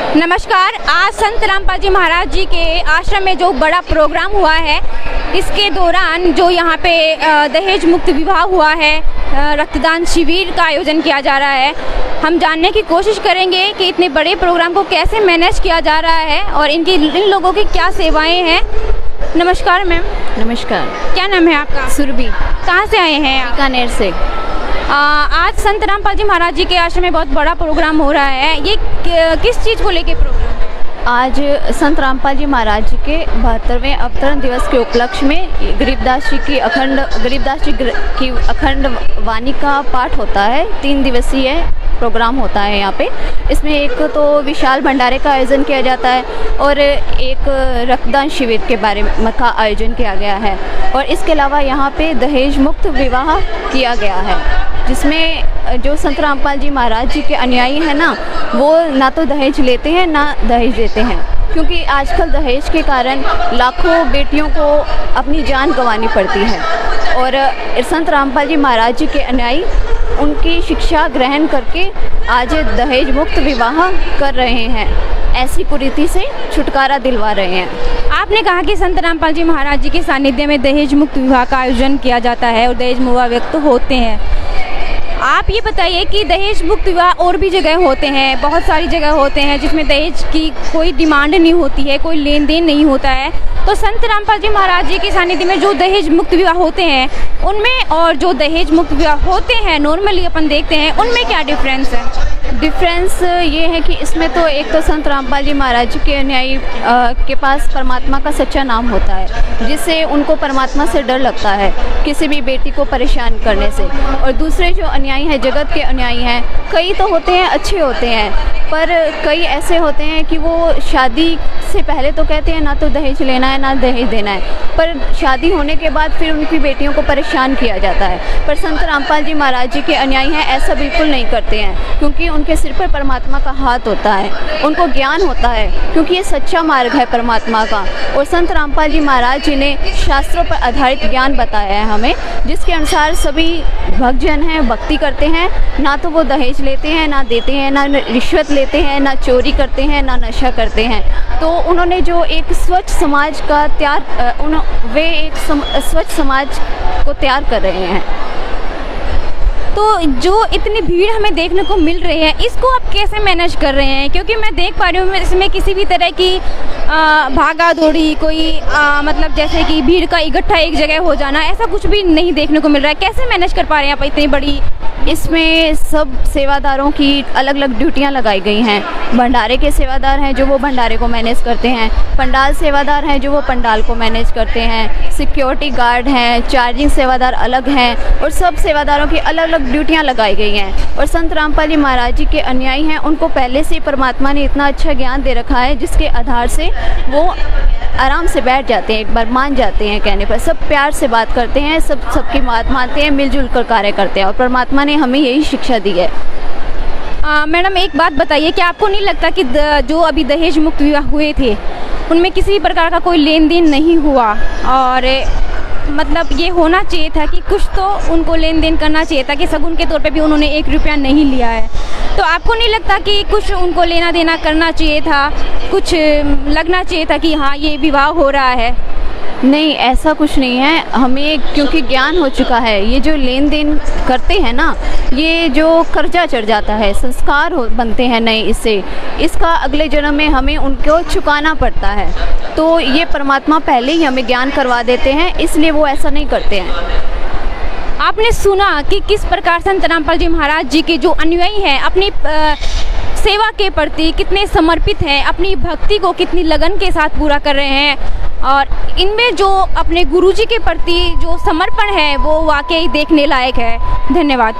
नमस्कार। आज संत रामपाल जी महाराज जी के आश्रम में जो बड़ा प्रोग्राम हुआ है, इसके दौरान जो यहाँ पे दहेज मुक्त विवाह हुआ है, रक्तदान शिविर का आयोजन किया जा रहा है। हम जानने की कोशिश करेंगे कि इतने बड़े प्रोग्राम को कैसे मैनेज किया जा रहा है और इन लोगों की क्या सेवाएं हैं। नमस्कार मैम। नमस्कार। क्या नाम है आपका? सुरभि। कहाँ से आए हैं आप? बीकानेर से। आज संत रामपाल जी महाराज जी के आश्रम में बहुत बड़ा प्रोग्राम हो रहा है। ये किस चीज़ को लेके प्रोग्राम है? आज संत रामपाल जी महाराज जी के 72वें अवतरण दिवस के उपलक्ष्य में गरीबदास जी की अखंड वाणी का पाठ होता है। 3 दिवसीय प्रोग्राम होता है यहाँ पे। इसमें एक तो विशाल भंडारे का आयोजन किया जाता है और एक रक्तदान शिविर के बारे में का आयोजन किया गया है। और इसके अलावा यहाँ पे दहेज मुक्त विवाह किया गया है, जिसमें जो संत रामपाल जी महाराज जी के अनुयायी हैं ना, वो ना तो दहेज लेते हैं ना दहेज देते हैं, क्योंकि आजकल दहेज के कारण लाखों बेटियों को अपनी जान गंवानी पड़ती है। और संत रामपाल जी महाराज जी के अनुयायी उनकी शिक्षा ग्रहण करके आज दहेज मुक्त विवाह कर रहे हैं, ऐसी कुरीति से छुटकारा दिलवा रहे हैं। आपने कहा कि संत रामपाल जी महाराज जी के सानिध्य में दहेज मुक्त विवाह का आयोजन किया जाता है और दहेज विवाह व्यक्त होते हैं। आप ये बताइए कि दहेज मुक्त विवाह और भी जगह होते हैं, बहुत सारी जगह होते हैं जिसमें दहेज की कोई डिमांड नहीं होती है, कोई लेन देन नहीं होता है। तो संत रामपाल जी महाराज जी के सानिध्य में जो दहेज मुक्त विवाह होते हैं उनमें और जो दहेज मुक्त विवाह होते हैं नॉर्मली अपन देखते हैं, उनमें क्या डिफरेंस है? डिफरेंस ये है कि इसमें तो एक तो संत रामपाल जी महाराज जी के अनुयायी के पास परमात्मा का सच्चा नाम होता है, जिससे उनको परमात्मा से डर लगता है किसी भी बेटी को परेशान करने से। और दूसरे जो अनुयायी हैं, जगत के अनुयायी हैं, कई तो होते हैं अच्छे होते हैं, पर कई ऐसे होते हैं कि वो शादी से पहले तो कहते हैं ना तो दहेज लेना है ना दहेज देना है, पर शादी होने के बाद फिर उनकी बेटियों को परेशान किया जाता है। पर संत रामपाल जी महाराज जी के अनुयायी हैं ऐसा बिल्कुल नहीं करते हैं, क्योंकि उनके सिर पर परमात्मा का हाथ होता है, उनको ज्ञान होता है, क्योंकि ये सच्चा मार्ग है परमात्मा का। और संत रामपाल जी महाराज जी ने शास्त्रों पर आधारित ज्ञान बताया है हमें, जिसके अनुसार सभी भक्तजन हैं भक्ति करते हैं, ना तो वो दहेज लेते हैं ना देते हैं, ना रिश्वत लेते हैं, ना चोरी करते हैं, ना नशा करते हैं। तो उन्होंने जो एक स्वच्छ समाज का वे एक स्वच्छ समाज को तैयार कर रहे हैं। तो जो इतनी भीड़ हमें देखने को मिल रही है, इसको आप कैसे मैनेज कर रहे हैं? क्योंकि मैं देख पा रही हूँ इसमें किसी भी तरह की भागा दौड़ी, कोई मतलब जैसे कि भीड़ का इकट्ठा एक जगह हो जाना, ऐसा कुछ भी नहीं देखने को मिल रहा है। कैसे मैनेज कर पा रहे हैं आप इतनी बड़ी? इसमें सब सेवादारों की अलग अलग ड्यूटियां लगाई गई हैं। भंडारे के सेवादार हैं जो वो भंडारे को मैनेज करते हैं, पंडाल सेवादार हैं जो वो पंडाल को मैनेज करते हैं, सिक्योरिटी गार्ड हैं, चार्जिंग सेवादार अलग हैं, और सब सेवादारों की अलग अलग ड्यूटियां लगाई गई हैं। और संत रामपाल जी महाराज जी के अनुयायी हैं, उनको पहले से परमात्मा ने इतना अच्छा ज्ञान दे रखा है, जिसके आधार से वो आराम से बैठ जाते हैं, एक बार मान जाते हैं कहने पर। सब प्यार से बात करते हैं, सबकी बात मानते हैं, मिलजुल कर कार्य करते हैं, और परमात्मा ने हमें यही शिक्षा दी है। मैडम एक बात बताइए, क्या आपको नहीं लगता कि जो अभी दहेज मुक्त विवाह हुए थे उनमें किसी भी प्रकार का कोई लेन देन नहीं हुआ? और मतलब ये होना चाहिए था कि कुछ तो उनको लेन देन करना चाहिए था, कि शगुन के तौर पे भी उन्होंने 1 रुपया नहीं लिया है। तो आपको नहीं लगता कि कुछ उनको लेना देना करना चाहिए था, कुछ लगना चाहिए था कि हाँ ये विवाह हो रहा है? नहीं, ऐसा कुछ नहीं है। हमें क्योंकि ज्ञान हो चुका है, ये जो लेन देन करते हैं ना, ये जो कर्जा चढ़ जाता है, संस्कार बनते हैं नए, इसका अगले जन्म में हमें उनको चुकाना पड़ता है। तो ये परमात्मा पहले ही हमें ज्ञान करवा देते हैं, इसलिए वो ऐसा नहीं करते हैं। आपने सुना कि किस प्रकार संत रामपाल जी महाराज जी के जो अनुयायी हैं अपनी सेवा के प्रति कितने समर्पित हैं, अपनी भक्ति को कितनी लगन के साथ पूरा कर रहे हैं, और इनमें जो अपने गुरुजी के प्रति जो समर्पण है वो वाकई देखने लायक है। धन्यवाद।